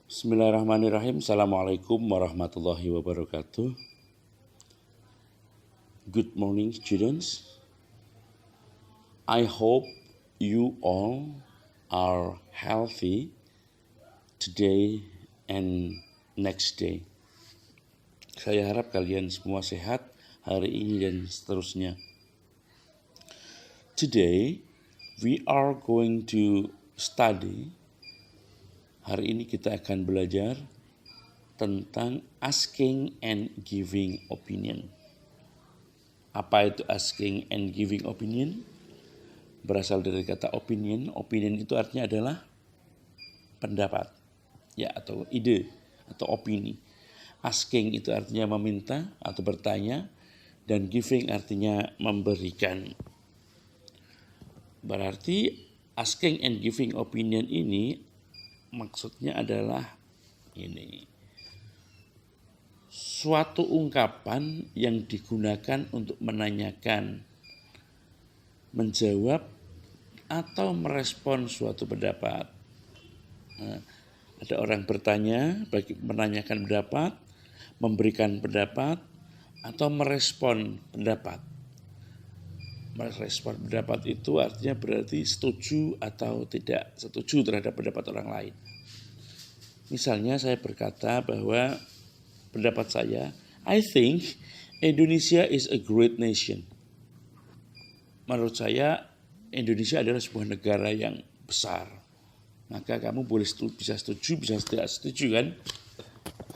Bismillahirrahmanirrahim. Assalamualaikum warahmatullahi wabarakatuh. Good morning, students. I hope you all are healthy today and next day. Saya harap kalian semua sehat hari ini dan seterusnya. Today, we are going to study. Hari ini kita akan belajar tentang asking and giving opinion. Apa itu asking and giving opinion? Berasal dari kata opinion. Opinion itu artinya adalah pendapat, ya, atau ide atau opini. Asking itu artinya meminta atau bertanya, dan giving artinya memberikan. Berarti asking and giving opinion ini maksudnya adalah ini, suatu ungkapan yang digunakan untuk menanyakan, menjawab, atau merespon suatu pendapat. Nah, ada orang bertanya, menanyakan pendapat, memberikan pendapat, atau merespon pendapat. Merespon pendapat itu artinya berarti setuju atau tidak setuju terhadap pendapat orang lain. Misalnya saya berkata bahwa pendapat saya, I think Indonesia is a great nation. Menurut saya Indonesia adalah sebuah negara yang besar. Maka kamu boleh bisa setuju, bisa tidak setuju kan?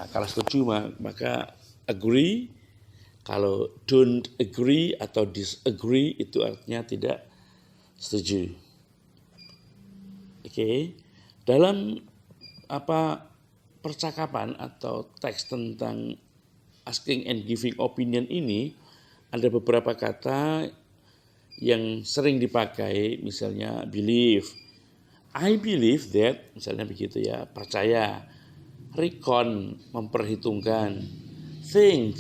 Nah, kalau setuju maka agree. Kalau don't agree atau disagree itu artinya tidak setuju. Oke. Dalam percakapan atau teks tentang asking and giving opinion ini ada beberapa kata yang sering dipakai, misalnya believe. I believe that, misalnya begitu ya, percaya. Recon, memperhitungkan. Think,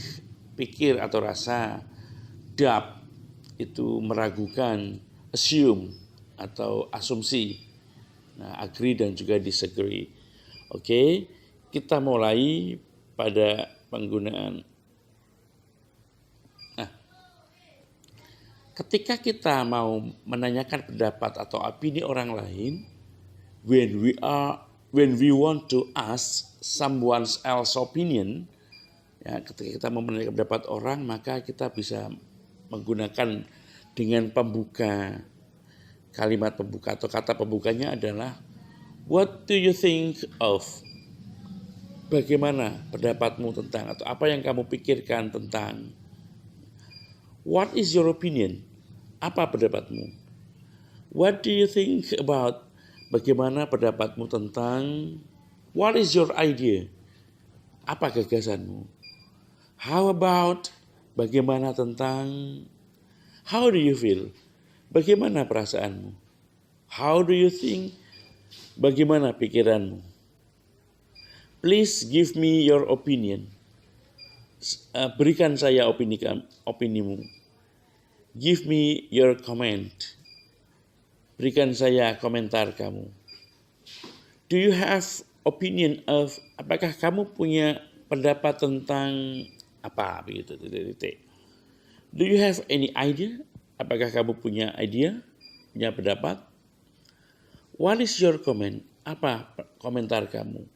pikir atau rasa. Doubt, itu meragukan. Assume atau asumsi. Nah, agree dan juga disagree. Oke, kita mulai pada penggunaan. Nah, ketika kita mau menanyakan pendapat atau opini orang lain, when we want to ask someone else opinion, ya, ketika kita mau menanyakan pendapat orang, maka kita bisa menggunakan dengan pembuka. Kalimat pembuka atau kata pembukanya adalah what do you think of? Bagaimana pendapatmu tentang, atau apa yang kamu pikirkan tentang? What is your opinion? Apa pendapatmu? What do you think about? Bagaimana pendapatmu tentang? What is your idea? Apa gagasanmu? How about? Bagaimana tentang? How do you feel? Bagaimana perasaanmu? How do you think? Bagaimana pikiranmu? Please give me your opinion. Berikan saya opinimu. Give me your comment. Berikan saya komentar kamu. Do you have opinion of? Apakah kamu punya pendapat tentang apa? Begitu. Do you have any idea? Apakah kamu punya idea? Punya pendapat? What is your comment? Apa komentar kamu?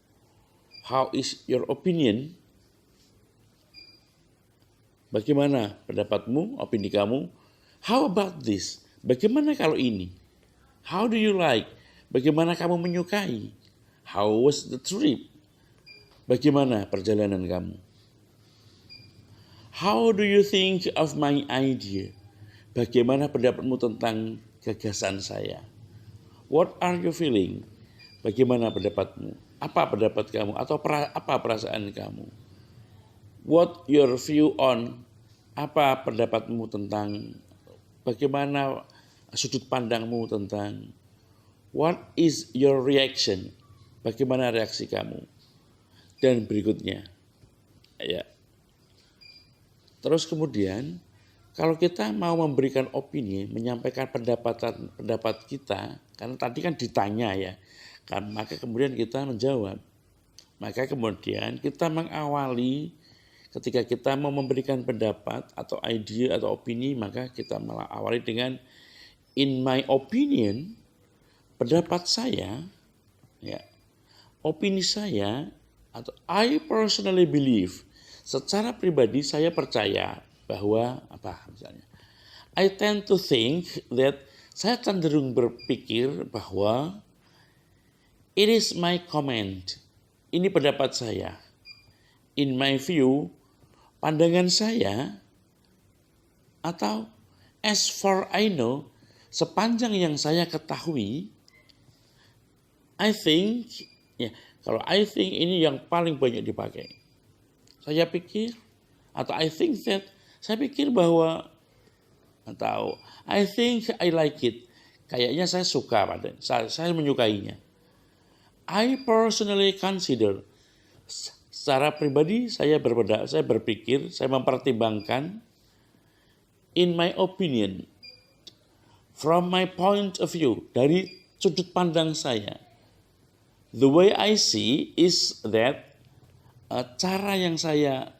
How is your opinion? Bagaimana pendapatmu, opini kamu? How about this? Bagaimana kalau ini? How do you like? Bagaimana kamu menyukai? How was the trip? Bagaimana perjalanan kamu? How do you think of my idea? Bagaimana pendapatmu tentang gagasan saya? What are you feeling? Bagaimana pendapatmu? Apa pendapat kamu atau apa perasaan kamu? What your view on? Apa pendapatmu tentang, bagaimana sudut pandangmu tentang? What is your reaction? Bagaimana reaksi kamu? Dan berikutnya. Ya. Terus kemudian kalau kita mau memberikan opini, menyampaikan pendapat kita, karena tadi kan ditanya ya, kan, maka kemudian kita menjawab. Maka kemudian kita mengawali ketika kita mau memberikan pendapat atau ide atau opini, maka kita malah awali dengan in my opinion, pendapat saya, ya, opini saya, atau I personally believe, secara pribadi saya percaya bahwa apa misalnya. I tend to think that, saya cenderung berpikir bahwa it is my comment, ini pendapat saya. In my view, pandangan saya, atau as far I know, sepanjang yang saya ketahui, I think, ya, kalau I think ini yang paling banyak dipakai. Saya pikir, atau I think that, saya pikir bahwa, atau I think I like it, kayaknya saya suka pada, saya menyukainya. I personally consider, secara pribadi saya berpikir, saya mempertimbangkan, in my opinion, from my point of view, dari sudut pandang saya. The way I see is that, cara yang saya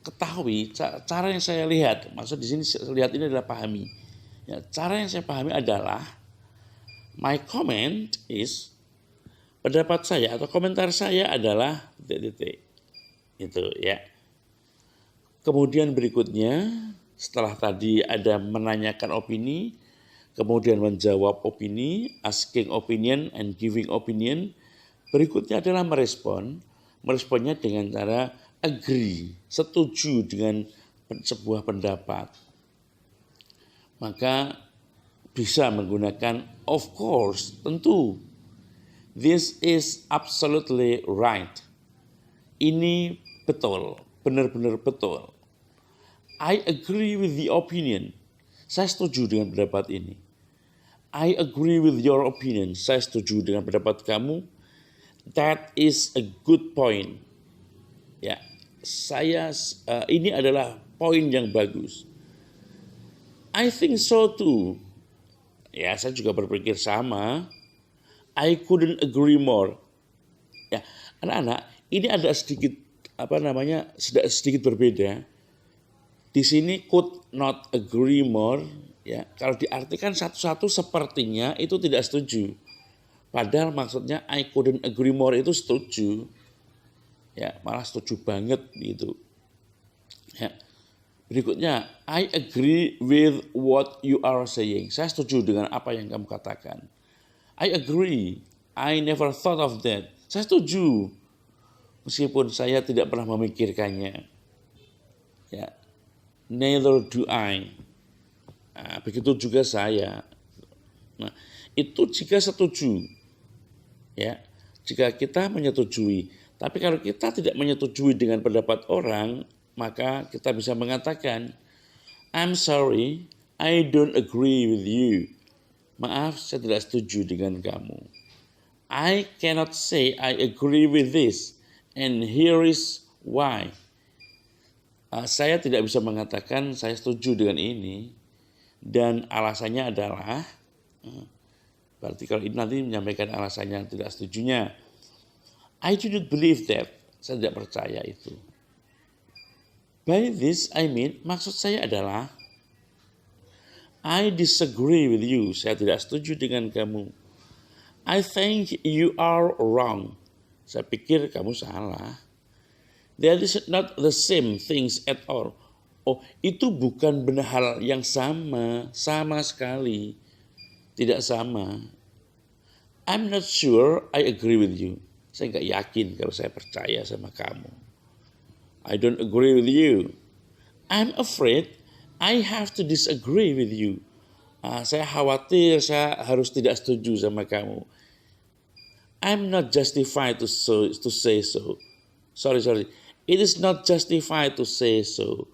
ketahui, cara yang saya lihat, maksud di sini lihat ini adalah pahami. Ya, cara yang saya pahami adalah, my comment is, pendapat saya atau komentar saya adalah itu ya. Kemudian berikutnya, setelah tadi ada menanyakan opini, kemudian menjawab opini, asking opinion and giving opinion, berikutnya adalah meresponnya dengan cara agree, setuju dengan sebuah pendapat. Maka bisa menggunakan of course, tentu. This is absolutely right. Ini betul, benar-benar betul. I agree with the opinion. Saya setuju dengan pendapat ini. I agree with your opinion. Saya setuju dengan pendapat kamu. That is a good point. Ya, ini adalah poin yang bagus. I think so too. Ya, saya juga berpikir sama. I couldn't agree more. Ya, anak-anak, ini ada sedikit sedikit berbeda. Di sini could not agree more, ya. Kalau diartikan satu-satu sepertinya itu tidak setuju. Padahal maksudnya I couldn't agree more itu setuju. Ya, malah setuju banget gitu. Ya. Berikutnya, I agree with what you are saying. Saya setuju dengan apa yang kamu katakan. I agree. I never thought of that. Saya setuju. Meskipun saya tidak pernah memikirkannya. Ya. Neither do I. Nah, begitu juga saya. Nah, itu jika setuju. Ya. Jika kita menyetujui. Tapi kalau kita tidak menyetujui dengan pendapat orang, maka kita bisa mengatakan, I'm sorry, I don't agree with you. Maaf, saya tidak setuju dengan kamu. I cannot say I agree with this, and here is why. Saya tidak bisa mengatakan saya setuju dengan ini, dan alasannya adalah, berarti kalau ini nanti menyampaikan alasannya tidak setujunya, I do not believe that. Saya tidak percaya itu. By this I mean, maksud saya adalah, I disagree with you. Saya tidak setuju dengan kamu. I think you are wrong. Saya pikir kamu salah. That is not the same things at all. Oh, itu bukan benar hal yang sama sekali. Tidak sama. I'm not sure I agree with you. Saya nggak yakin kalau saya percaya sama kamu. I don't agree with you. I'm afraid I have to disagree with you. Saya khawatir saya harus tidak setuju sama kamu. I'm not justified to say so. Sorry. It is not justified to say so.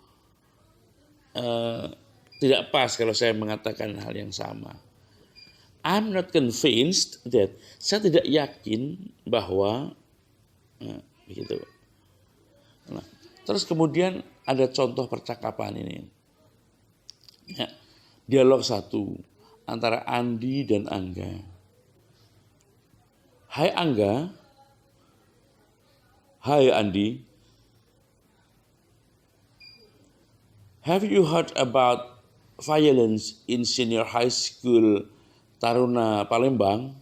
Tidak pas kalau saya mengatakan hal yang sama. I'm not convinced that. Saya tidak yakin bahwa begitu. Nah, terus kemudian ada contoh percakapan ini. Ya, dialog 1 antara Andi dan Angga. Hai Angga, Hi Andi, have you heard about violence in senior high school Taruna Palembang?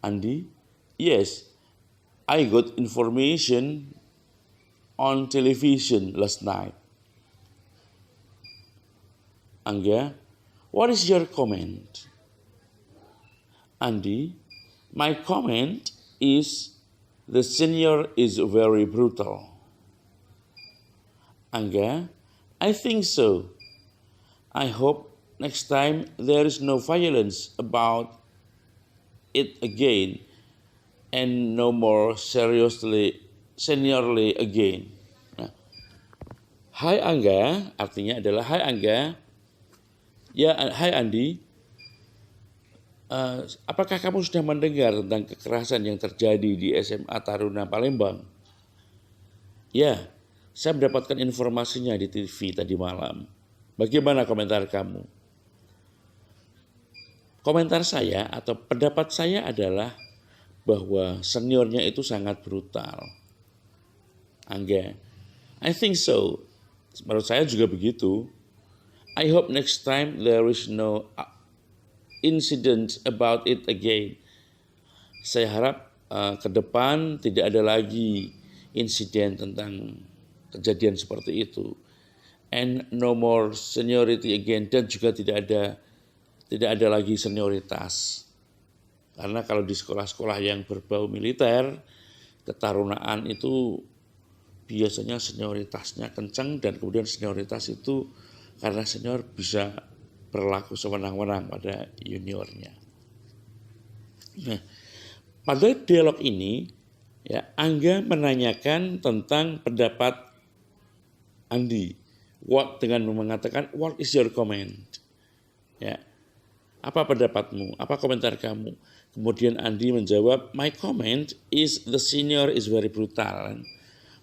Andi, yes, I got information on television last night. Angga, what is your comment? Andi, my comment is the senior is very brutal. Angga, I think so. I hope next time there is no violence about it again and no more seniorly again. Nah, Hai Angga, artinya adalah Hai Angga, ya Hai Andi, apakah kamu sudah mendengar tentang kekerasan yang terjadi di SMA Taruna Palembang? Ya, saya mendapatkan informasinya di TV tadi malam. Bagaimana komentar kamu? Komentar saya atau pendapat saya adalah bahwa seniornya itu sangat brutal. Angga, I think so. Menurut saya juga begitu. I hope next time there is no incident about it again. Saya harap ke depan tidak ada lagi insiden tentang kejadian seperti itu. And no more seniority again, dan juga tidak ada lagi senioritas. Karena kalau di sekolah-sekolah yang berbau militer, ketarunaan itu biasanya senioritasnya kencang, dan kemudian senioritas itu karena senior bisa berlaku sewenang-wenang pada juniornya. Nah, pada dialog ini, ya, Angga menanyakan tentang pendapat Andi. Dengan mengatakan, what is your comment? Ya, apa pendapatmu? Apa komentar kamu? Kemudian Andi menjawab, my comment is the senior is very brutal.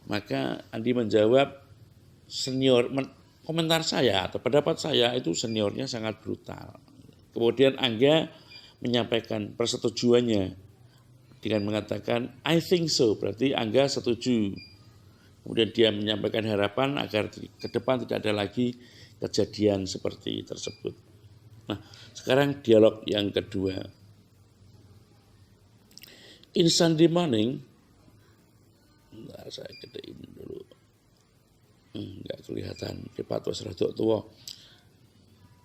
Maka Andi menjawab, komentar saya atau pendapat saya itu seniornya sangat brutal. Kemudian Angga menyampaikan persetujuannya dengan mengatakan, I think so, berarti Angga setuju. Kemudian dia menyampaikan harapan agar ke depan tidak ada lagi kejadian seperti tersebut. Nah, sekarang dialog yang kedua. In Sunday morning, saya gedein dulu. Enggak kelihatan, cepat was rada tua.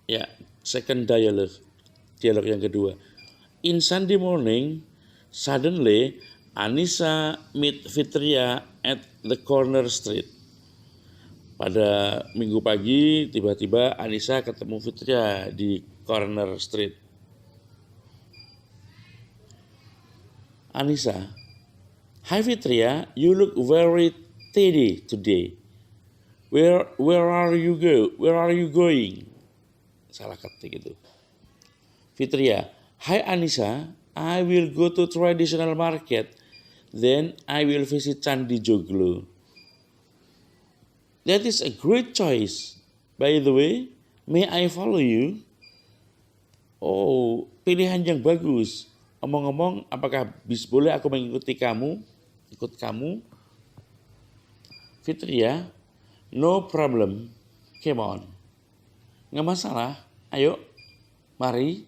Ya, second dialog yang kedua. In Sunday morning, suddenly Anissa meet Fitria at the corner street. Pada minggu pagi, tiba-tiba Anissa ketemu Fitria di corner street. Anissa, hi Fitria, you look very tidy today. Where are you going? Salah ketik itu. Fitria, hi Anissa, I will go to traditional market. Then I will visit Candi Joglo. That is a great choice. By the way, may I follow you? Oh, pilihan yang bagus. Omong-omong, apakah boleh aku mengikuti kamu? Ikut kamu? Fitria, no problem. Come on. Nggak masalah. Ayo, mari.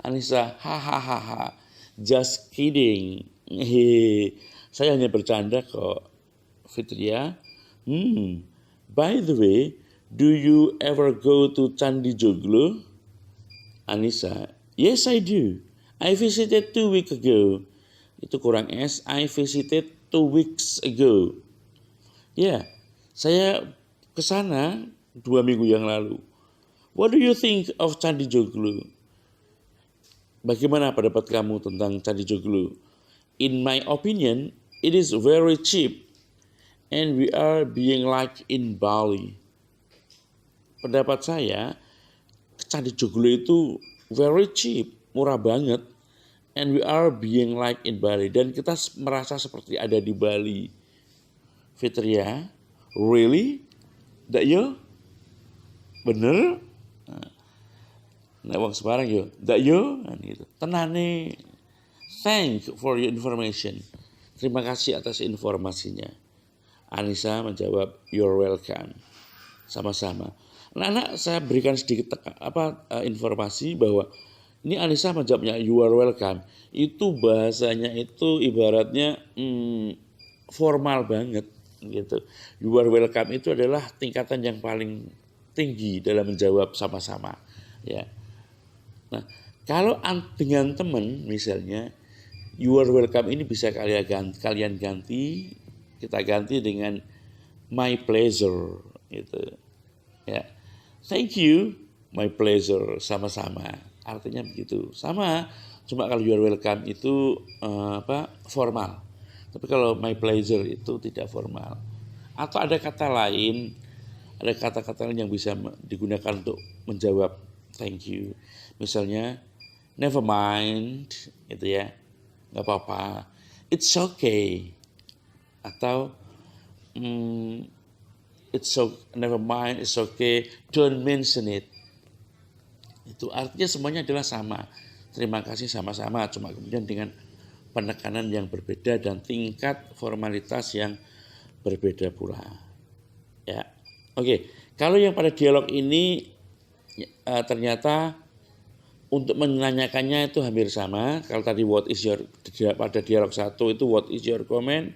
Anissa, hahaha. Just kidding. Saya hanya bercanda kok. Fitria, by the way, do you ever go to Candi Joglo? Anissa, yes I do. I visited 2 weeks ago. Itu kurang S, I visited 2 weeks ago. Ya, saya ke sana 2 minggu yang lalu. What do you think of Candi Joglo? Bagaimana pendapat kamu tentang Candi Joglo? In my opinion, it is very cheap and we are being like in Bali. Pendapat saya, Candi Joglo itu very cheap, murah banget, and we are being like in Bali. Dan kita merasa seperti ada di Bali. Fitria, really? Dak yo? Bener? Nah, wong Semarang yo, dak yo? Nah, gitu. Tenane. Thank for your information. Terima kasih atas informasinya. Anissa menjawab, you're welcome. Sama-sama. Anak-anak saya berikan sedikit informasi bahwa ini Anissa menjawabnya you are welcome. Itu bahasanya itu ibaratnya formal banget gitu. You are welcome itu adalah tingkatan yang paling tinggi dalam menjawab sama-sama. Ya. Nah, kalau dengan teman misalnya you are welcome ini bisa kalian ganti, kita ganti dengan my pleasure gitu. Ya. Thank you, my pleasure, sama-sama. Artinya begitu. Sama, cuma kalau you are welcome itu formal. Tapi kalau my pleasure itu tidak formal. Atau ada kata lain, ada kata-kata lain yang bisa digunakan untuk menjawab thank you. Misalnya never mind gitu ya. Enggak apa-apa. It's okay. Atau never mind, it's okay, don't mention it. Itu artinya semuanya adalah sama. Terima kasih sama-sama, cuma kemudian dengan penekanan yang berbeda dan tingkat formalitas yang berbeda pula. Ya. Oke, kalau yang pada dialog ini ternyata untuk menanyakannya itu hampir sama. Kalau tadi pada dialog 1 itu what is your comment?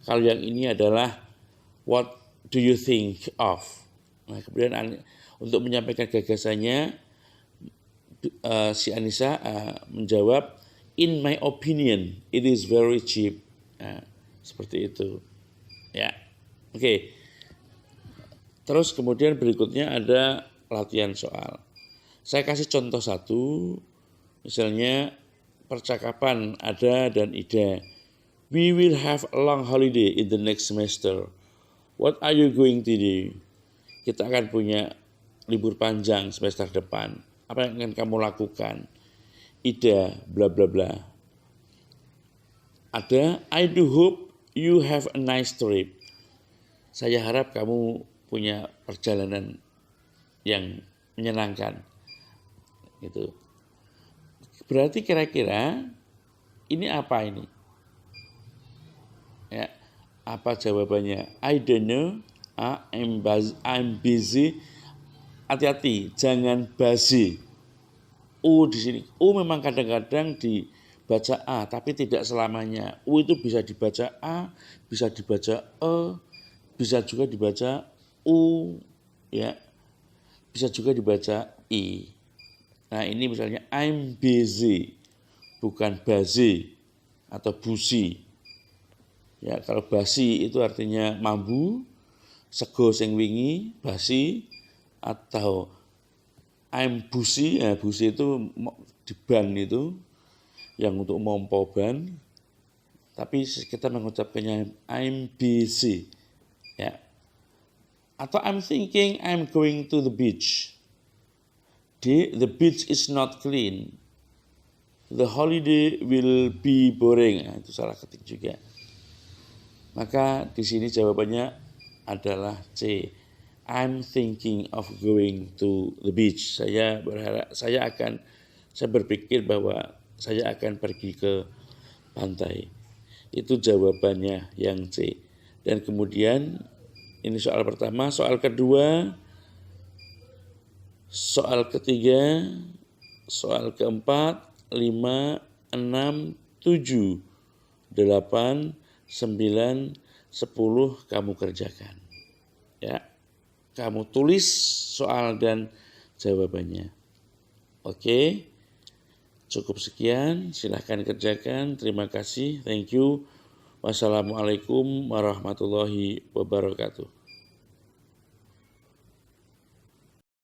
Kalau yang ini adalah what do you think of? Nah, kemudian untuk menyampaikan gagasannya si Anissa menjawab in my opinion it is very cheap. Nah, seperti itu. Ya. Oke. Terus kemudian berikutnya ada latihan soal. Saya kasih contoh satu. Misalnya percakapan Ada dan Ida. We will have a long holiday in the next semester. What are you going to do? Kita akan punya libur panjang semester depan. Apa yang akan kamu lakukan? Ida, bla bla bla. Ada, I do hope you have a nice trip. Saya harap kamu punya perjalanan yang menyenangkan. Gitu. Berarti kira-kira ini apa ini? Ya. Apa jawabannya? I don't know, I'm busy. Hati-hati, jangan basi. U di sini. U memang kadang-kadang dibaca A, tapi tidak selamanya. U itu bisa dibaca A, bisa dibaca E, bisa juga dibaca U, ya. Bisa juga dibaca I. Nah, ini misalnya I'm busy, bukan busy atau busi. Ya, kalau basi itu artinya mambu, sego sing wingi, basi, atau I'm busi, ya busi itu di ban itu, yang untuk mompo ban, tapi kita mengucapkannya I'm busy, ya. Atau I'm thinking I'm going to the beach. The beach is not clean. The holiday will be boring. Nah, itu salah ketik juga. Maka di sini jawabannya adalah C. I'm thinking of going to the beach. Saya berpikir bahwa saya akan pergi ke pantai. Itu jawabannya yang C. Dan kemudian ini soal pertama, soal kedua, soal ketiga, soal keempat, 5, 6, 7, 8, 9, 10 kamu kerjakan. Ya. Kamu tulis soal dan jawabannya. Oke. Cukup sekian, silahkan kerjakan. Terima kasih. Thank you. Wassalamualaikum warahmatullahi wabarakatuh.